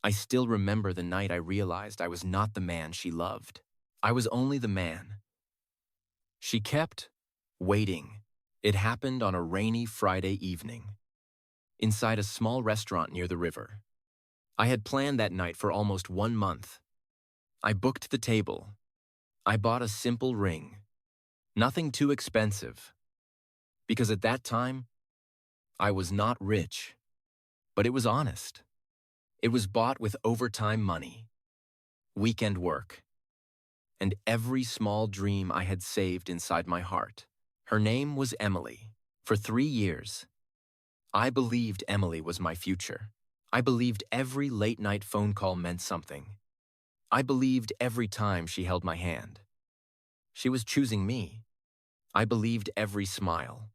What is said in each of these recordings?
I still remember the night I realized I was not the man she loved. I was only the man. She kept waiting. It happened on a rainy Friday evening, inside a small restaurant near the river. I had planned that night for almost 1 month. I booked the table. I bought a simple ring. Nothing too expensive. Because at that time, I was not rich, but it was honest. It was bought with overtime money, weekend work, and every small dream I had saved inside my heart. Her name was Emily. For 3 years, I believed Emily was my future. I believed every late-night phone call meant something. I believed every time she held my hand. She was choosing me. I believed every smile,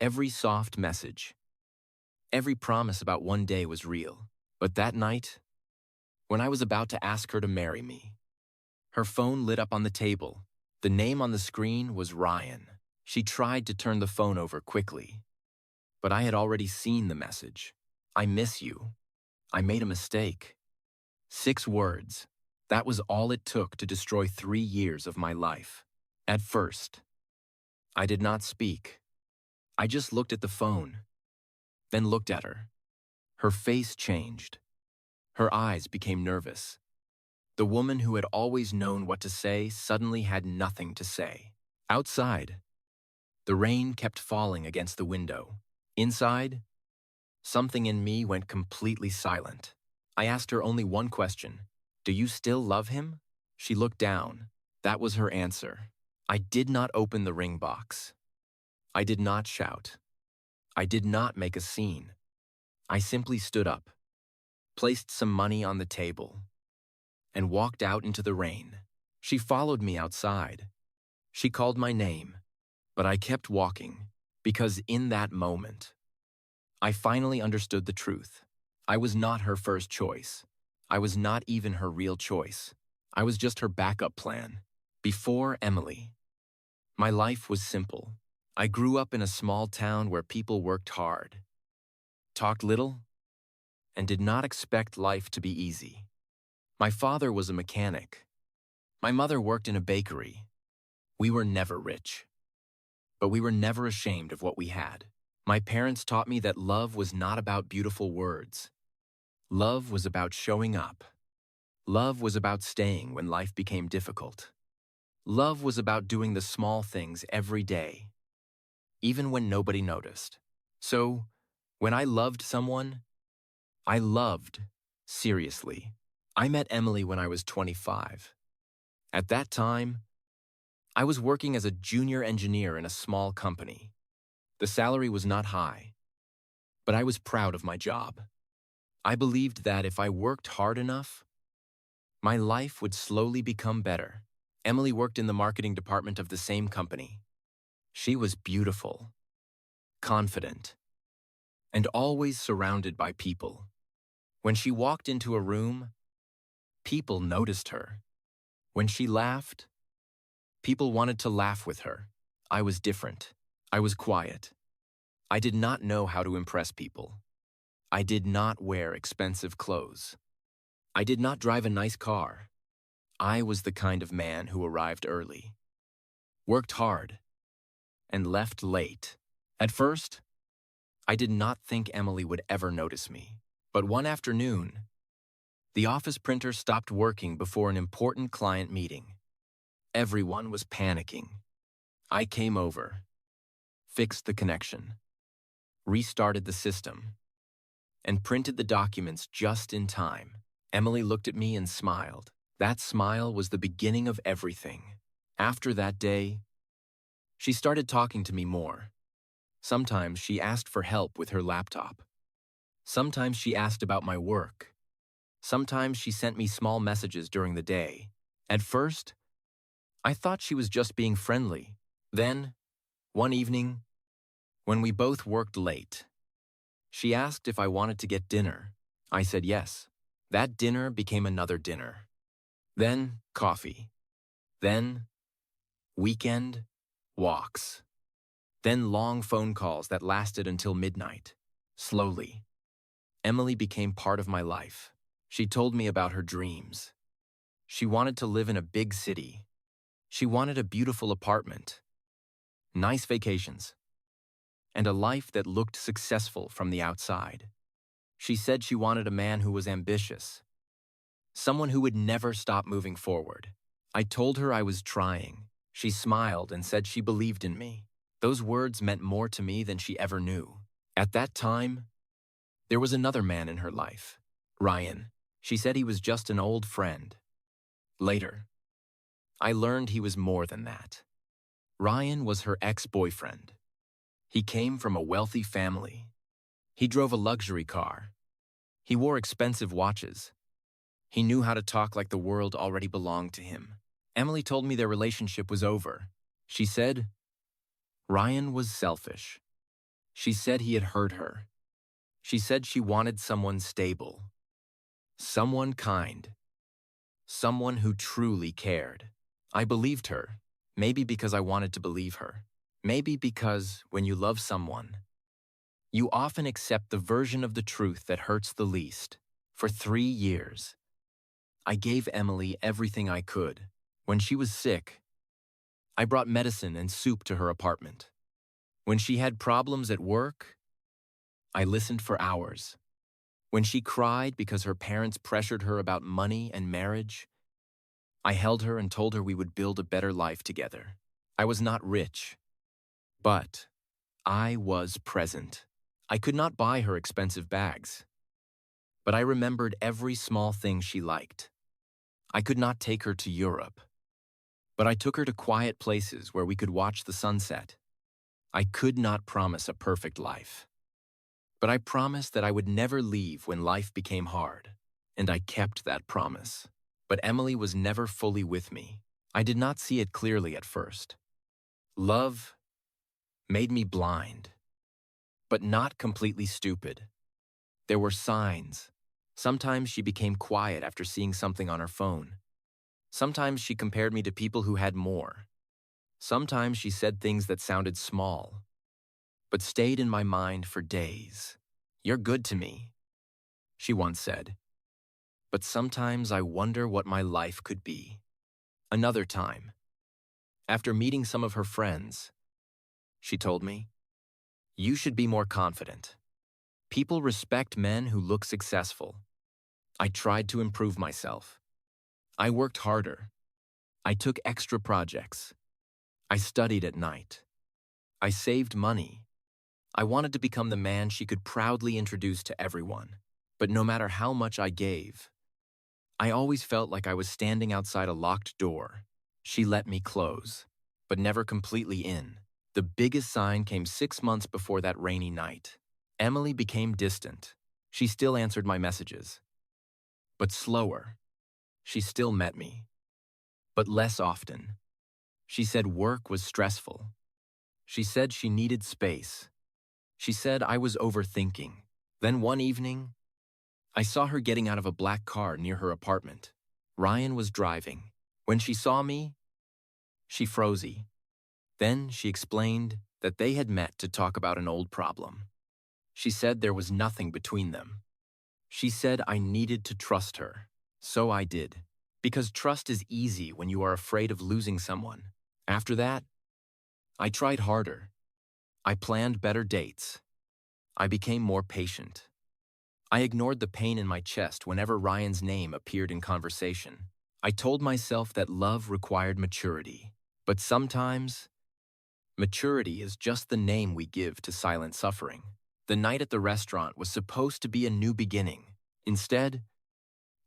every soft message, every promise about one day was real. But that night, when I was about to ask her to marry me, her phone lit up on the table. The name on the screen was Ryan. She tried to turn the phone over quickly, but I had already seen the message. I miss you. I made a mistake. 6 words. That was all it took to destroy 3 years of my life. At first, I did not speak. I just looked at the phone, then looked at her. Her face changed. Her eyes became nervous. The woman who had always known what to say suddenly had nothing to say. Outside, the rain kept falling against the window. Inside, something in me went completely silent. I asked her only one question. Do you still love him? She looked down. That was her answer. I did not open the ring box. I did not shout. I did not make a scene. I simply stood up, placed some money on the table, and walked out into the rain. She followed me outside. She called my name, but I kept walking because in that moment, I finally understood the truth. I was not her first choice. I was not even her real choice. I was just her backup plan. Before Emily, my life was simple. I grew up in a small town where people worked hard, talked little, and did not expect life to be easy. My father was a mechanic. My mother worked in a bakery. We were never rich, but we were never ashamed of what we had. My parents taught me that love was not about beautiful words. Love was about showing up. Love was about staying when life became difficult. Love was about doing the small things every day, even when nobody noticed. So, when I loved someone, I loved seriously. I met Emily when I was 25. At that time, I was working as a junior engineer in a small company. The salary was not high, but I was proud of my job. I believed that if I worked hard enough, my life would slowly become better. Emily worked in the marketing department of the same company. She was beautiful, confident, and always surrounded by people. When she walked into a room, people noticed her. When she laughed, people wanted to laugh with her. I was different. I was quiet. I did not know how to impress people. I did not wear expensive clothes. I did not drive a nice car. I was the kind of man who arrived early, worked hard, and left late. At first, I did not think Emily would ever notice me. But one afternoon, the office printer stopped working before an important client meeting. Everyone was panicking. I came over, fixed the connection, restarted the system, and printed the documents just in time. Emily looked at me and smiled. That smile was the beginning of everything. After that day, she started talking to me more. Sometimes she asked for help with her laptop. Sometimes she asked about my work. Sometimes she sent me small messages during the day. At first, I thought she was just being friendly. Then, one evening, when we both worked late, she asked if I wanted to get dinner. I said yes. That dinner became another dinner. Then, coffee. Then, weekend walks. Then long phone calls that lasted until midnight. Slowly, Emily became part of my life. She told me about her dreams. She wanted to live in a big city. She wanted a beautiful apartment, nice vacations, and a life that looked successful from the outside. She said she wanted a man who was ambitious, someone who would never stop moving forward. I told her I was trying. She smiled and said she believed in me. Those words meant more to me than she ever knew. At that time, there was another man in her life, Ryan. She said he was just an old friend. Later, I learned he was more than that. Ryan was her ex-boyfriend. He came from a wealthy family. He drove a luxury car. He wore expensive watches. He knew how to talk like the world already belonged to him. Emily told me their relationship was over. She said Ryan was selfish. She said he had hurt her. She said she wanted someone stable, someone kind, someone who truly cared. I believed her, maybe because I wanted to believe her. Maybe because when you love someone, you often accept the version of the truth that hurts the least. For 3 years, I gave Emily everything I could. When she was sick, I brought medicine and soup to her apartment. When she had problems at work, I listened for hours. When she cried because her parents pressured her about money and marriage, I held her and told her we would build a better life together. I was not rich, but I was present. I could not buy her expensive bags, but I remembered every small thing she liked. I could not take her to Europe, but I took her to quiet places where we could watch the sunset. I could not promise a perfect life, but I promised that I would never leave when life became hard, and I kept that promise. But Emily was never fully with me. I did not see it clearly at first. Love made me blind, but not completely stupid. There were signs. Sometimes she became quiet after seeing something on her phone. Sometimes she compared me to people who had more. Sometimes she said things that sounded small, but stayed in my mind for days. "You're good to me," she once said, "but sometimes I wonder what my life could be." Another time, after meeting some of her friends, she told me, "You should be more confident. People respect men who look successful." I tried to improve myself. I worked harder. I took extra projects. I studied at night. I saved money. I wanted to become the man she could proudly introduce to everyone. But no matter how much I gave, I always felt like I was standing outside a locked door. She let me close, but never completely in. The biggest sign came 6 months before that rainy night. Emily became distant. She still answered my messages, but slower. She still met me, but less often. She said work was stressful. She said she needed space. She said I was overthinking. Then one evening, I saw her getting out of a black car near her apartment. Ryan was driving. When she saw me, she froze. Then she explained that they had met to talk about an old problem. She said there was nothing between them. She said I needed to trust her. So I did, because trust is easy when you are afraid of losing someone. After that, I tried harder. I planned better dates. I became more patient. I ignored the pain in my chest whenever Ryan's name appeared in conversation. I told myself that love required maturity, but sometimes maturity is just the name we give to silent suffering. The night at the restaurant was supposed to be a new beginning. Instead,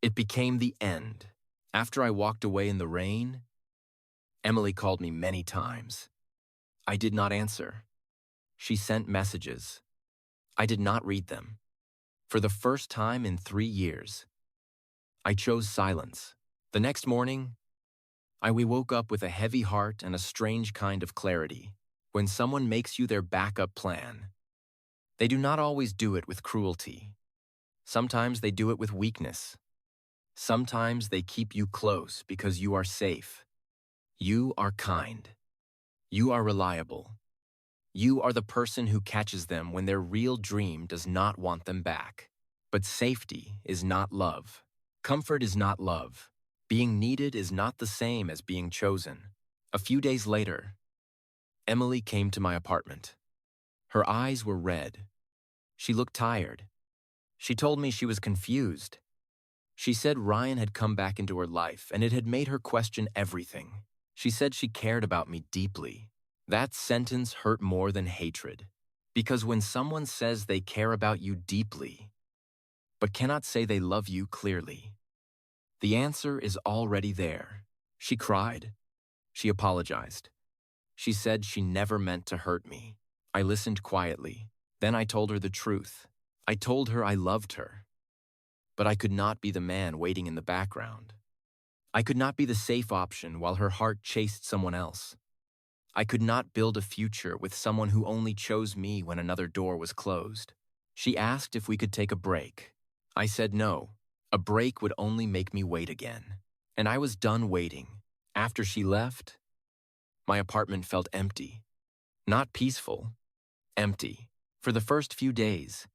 it became the end. After I walked away in the rain, Emily called me many times. I did not answer. She sent messages. I did not read them. For the first time in 3 years, I chose silence. The next morning, we woke up with a heavy heart and a strange kind of clarity. When someone makes you their backup plan, they do not always do it with cruelty. Sometimes they do it with weakness. Sometimes they keep you close because you are safe. You are kind. You are reliable. You are the person who catches them when their real dream does not want them back. But safety is not love. Comfort is not love. Being needed is not the same as being chosen. A few days later, Emily came to my apartment. Her eyes were red. She looked tired. She told me she was confused. She said Ryan had come back into her life and it had made her question everything. She said she cared about me deeply. That sentence hurt more than hatred. Because when someone says they care about you deeply, but cannot say they love you clearly, the answer is already there. She cried. She apologized. She said she never meant to hurt me. I listened quietly. Then I told her the truth. I told her I loved her. But I could not be the man waiting in the background. I could not be the safe option while her heart chased someone else. I could not build a future with someone who only chose me when another door was closed. She asked if we could take a break. I said no. A break would only make me wait again. And I was done waiting. After she left, my apartment felt empty. Not peaceful, empty. For the first few days,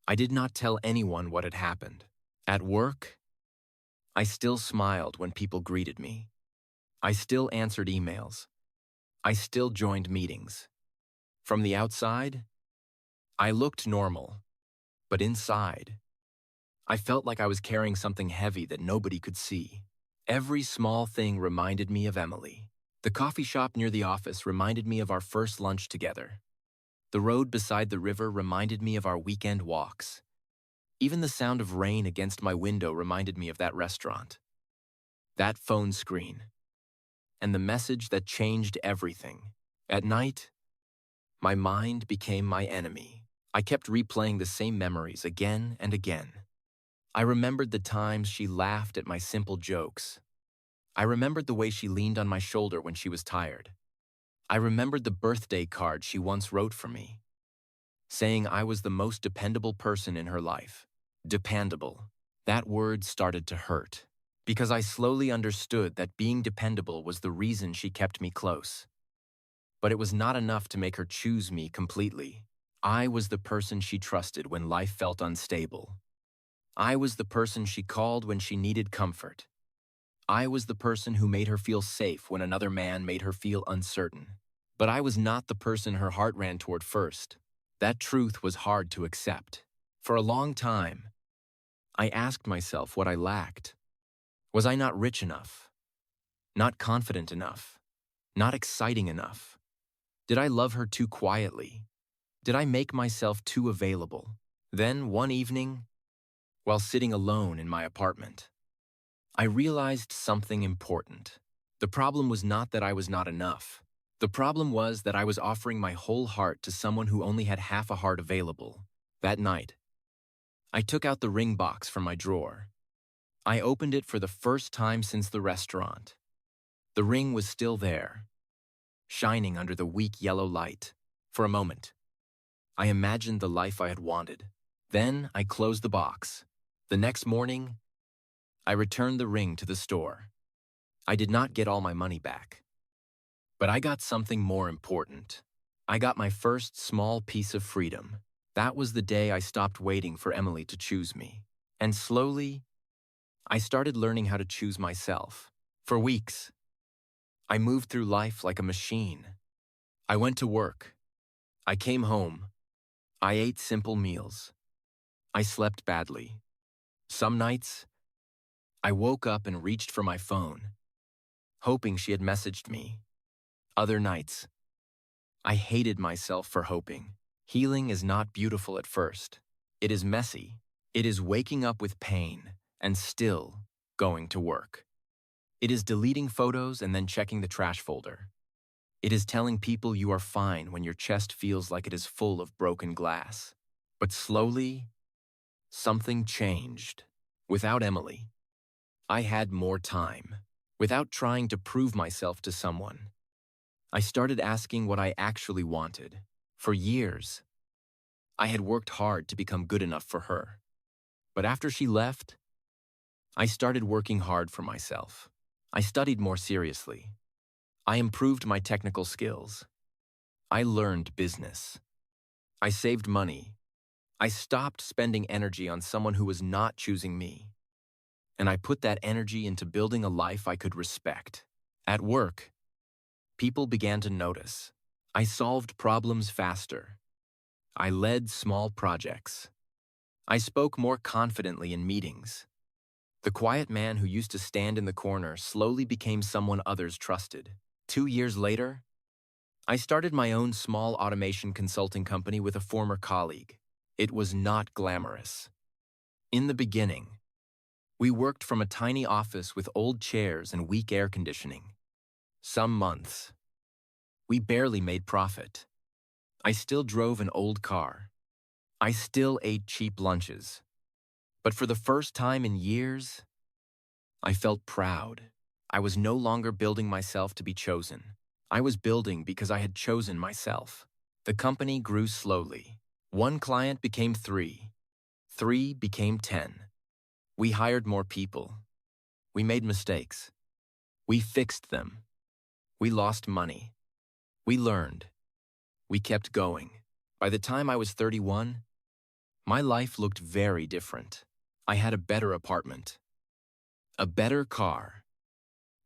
I did not tell anyone what had happened. At work, I still smiled when people greeted me. I still answered emails. I still joined meetings. From the outside, I looked normal, but inside, I felt like I was carrying something heavy that nobody could see. Every small thing reminded me of Emily. The coffee shop near the office reminded me of our first lunch together. The road beside the river reminded me of our weekend walks. Even the sound of rain against my window reminded me of that restaurant. That phone screen. And the message that changed everything. At night, my mind became my enemy. I kept replaying the same memories again and again. I remembered the times she laughed at my simple jokes. I remembered the way she leaned on my shoulder when she was tired. I remembered the birthday card she once wrote for me, saying I was the most dependable person in her life. Dependable. That word started to hurt, because I slowly understood that being dependable was the reason she kept me close. But it was not enough to make her choose me completely. I was the person she trusted when life felt unstable. I was the person she called when she needed comfort. I was the person who made her feel safe when another man made her feel uncertain. But I was not the person her heart ran toward first. That truth was hard to accept. For a long time, I asked myself what I lacked. Was I not rich enough? Not confident enough? Not exciting enough? Did I love her too quietly? Did I make myself too available? Then, one evening, while sitting alone in my apartment, I realized something important. The problem was not that I was not enough. The problem was that I was offering my whole heart to someone who only had half a heart available. That night, I took out the ring box from my drawer. I opened it for the first time since the restaurant. The ring was still there, shining under the weak yellow light. For a moment, I imagined the life I had wanted. Then I closed the box. The next morning, I returned the ring to the store. I did not get all my money back. But I got something more important. I got my first small piece of freedom. That was the day I stopped waiting for Emily to choose me. And slowly, I started learning how to choose myself. For weeks, I moved through life like a machine. I went to work. I came home. I ate simple meals. I slept badly. Some nights, I woke up and reached for my phone, hoping she had messaged me. Other nights, I hated myself for hoping. Healing is not beautiful at first. It is messy. It is waking up with pain and still going to work. It is deleting photos and then checking the trash folder. It is telling people you are fine when your chest feels like it is full of broken glass. But slowly, something changed. Without Emily, I had more time. Without trying to prove myself to someone, I started asking what I actually wanted. For years, I had worked hard to become good enough for her. But after she left, I started working hard for myself. I studied more seriously. I improved my technical skills. I learned business. I saved money. I stopped spending energy on someone who was not choosing me. and I put that energy into building a life I could respect. At work, people began to notice. I solved problems faster. I led small projects. I spoke more confidently in meetings. The quiet man who used to stand in the corner slowly became someone others trusted. 2 years later, I started my own small automation consulting company with a former colleague. It was not glamorous. In the beginning, we worked from a tiny office with old chairs and weak air conditioning. Some months, we barely made profit. I still drove an old car. I still ate cheap lunches. But for the first time in years, I felt proud. I was no longer building myself to be chosen. I was building because I had chosen myself. The company grew slowly. One client became 3. 3 became 10. We hired more people. We made mistakes. We fixed them. We lost money. We learned. We kept going. By the time I was 31, my life looked very different. I had a better apartment, a better car,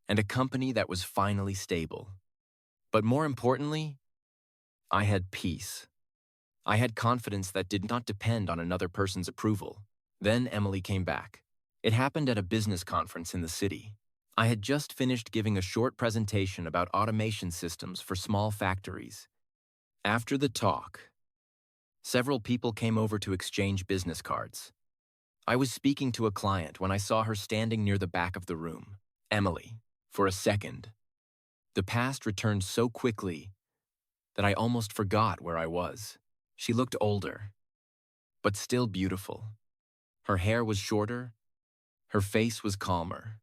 and a company that was finally stable. But more importantly, I had peace. I had confidence that did not depend on another person's approval. Then Emily came back. It happened at a business conference in the city. I had just finished giving a short presentation about automation systems for small factories. After the talk, several people came over to exchange business cards. I was speaking to a client when I saw her standing near the back of the room. Emily. For a second, the past returned so quickly that I almost forgot where I was. She looked older, but still beautiful. Her hair was shorter. Her face was calmer.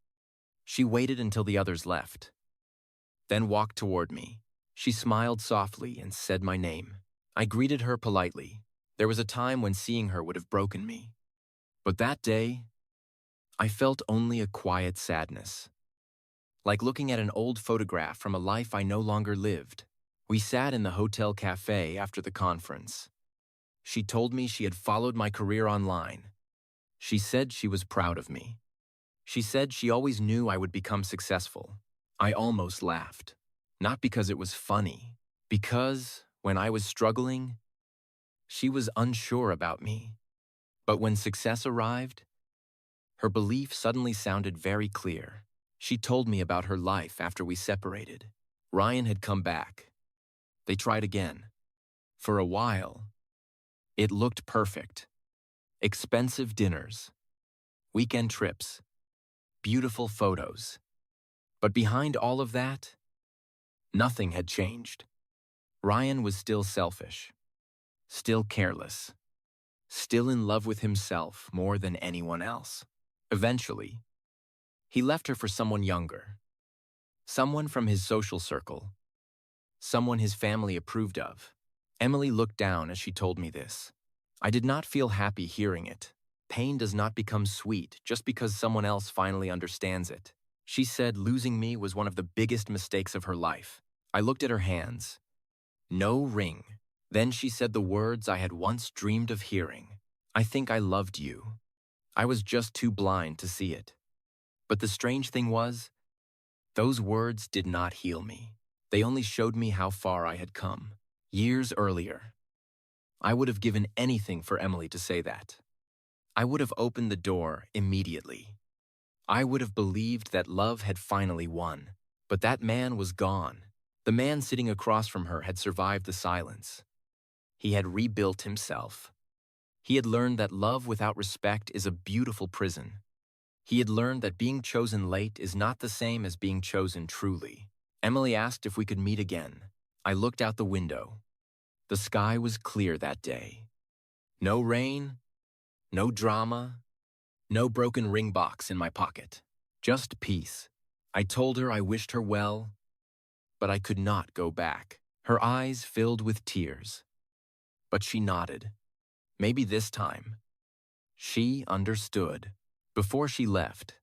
She waited until the others left, then walked toward me. She smiled softly and said my name. I greeted her politely. There was a time when seeing her would have broken me. But that day, I felt only a quiet sadness, like looking at an old photograph from a life I no longer lived. We sat in the hotel cafe after the conference. She told me she had followed my career online. She said she was proud of me. She said she always knew I would become successful. I almost laughed. Not because it was funny, because when I was struggling, she was unsure about me. But when success arrived, her belief suddenly sounded very clear. She told me about her life after we separated. Ryan had come back. They tried again. For a while, it looked perfect. Expensive dinners, weekend trips, beautiful photos. But behind all of that, nothing had changed. Ryan was still selfish, still careless, still in love with himself more than anyone else. Eventually, he left her for someone younger, someone from his social circle, someone his family approved of. Emily looked down as she told me this. I did not feel happy hearing it. Pain does not become sweet just because someone else finally understands it. She said losing me was one of the biggest mistakes of her life. I looked at her hands. No ring. Then she said the words I had once dreamed of hearing. I think I loved you. I was just too blind to see it. But the strange thing was, those words did not heal me. They only showed me how far I had come. Years earlier, I would have given anything for Emily to say that. I would have opened the door immediately. I would have believed that love had finally won. But that man was gone. The man sitting across from her had survived the silence. He had rebuilt himself. He had learned that love without respect is a beautiful prison. He had learned that being chosen late is not the same as being chosen truly. Emily asked if we could meet again. I looked out the window. The sky was clear that day. No rain, no drama, no broken ring box in my pocket. Just peace. I told her I wished her well, but I could not go back. Her eyes filled with tears. But she nodded. Maybe this time. She understood. Before she left,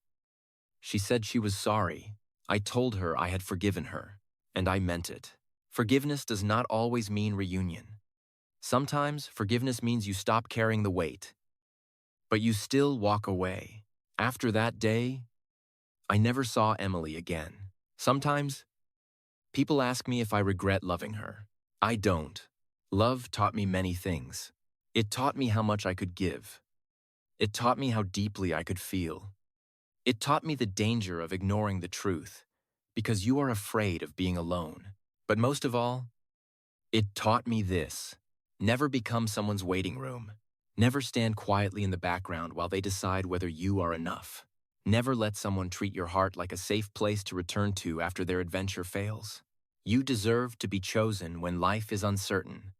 she said she was sorry. I told her I had forgiven her, and I meant it. Forgiveness does not always mean reunion. Sometimes forgiveness means you stop carrying the weight, but you still walk away. After that day, I never saw Emily again. Sometimes, people ask me if I regret loving her. I don't. Love taught me many things. It taught me how much I could give. It taught me how deeply I could feel. It taught me the danger of ignoring the truth, because you are afraid of being alone. But most of all, it taught me this: never become someone's waiting room. Never stand quietly in the background while they decide whether you are enough. Never let someone treat your heart like a safe place to return to after their adventure fails. You deserve to be chosen when life is uncertain,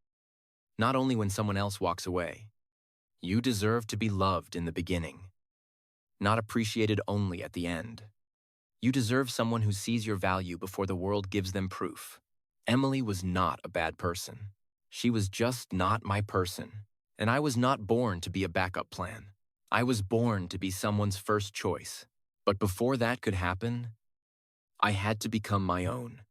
not only when someone else walks away. You deserve to be loved in the beginning, not appreciated only at the end. You deserve someone who sees your value before the world gives them proof. Emily was not a bad person. She was just not my person. And I was not born to be a backup plan. I was born to be someone's first choice. But before that could happen, I had to become my own.